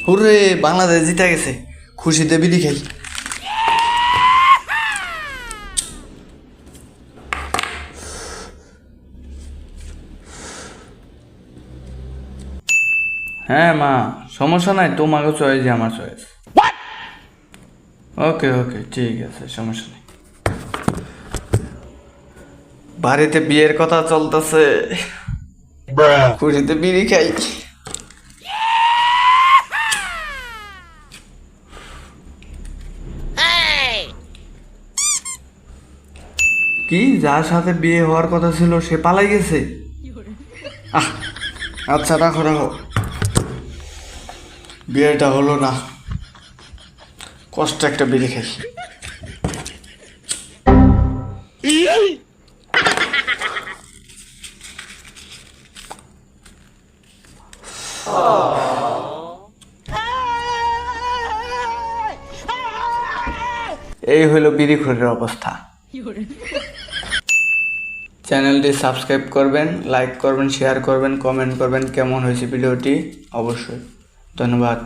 হুরে, বাংলাদেশ জিতে গেছে, খুশিতে বিড়ি খাই। হ্যাঁ মা, সমস্যা নাই, তোমাকে চয়েস আমার চয়েস। ওকে ওকে, ঠিক আছে, সমস্যা নেই। বাড়িতে বিয়ের কথা চলতেছে, খুশিতে বিড়ি খাই। কি, যার সাথে বিয়ে হওয়ার কথা ছিল সে পালাই গেছে? আহ, আচ্ছা রাখো রাখো, বিয়েটা হলো না, কষ্ট একটা বিড়ি খাই। এই হলো বিড়িখোরের অবস্থা। চ্যানেলটি সাবস্ক্রাইব করবেন, লাইক করবেন, শেয়ার করবেন, কমেন্ট করবেন কেমন হয়েছে ভিডিওটি, অবশ্যই। ধন্যবাদ।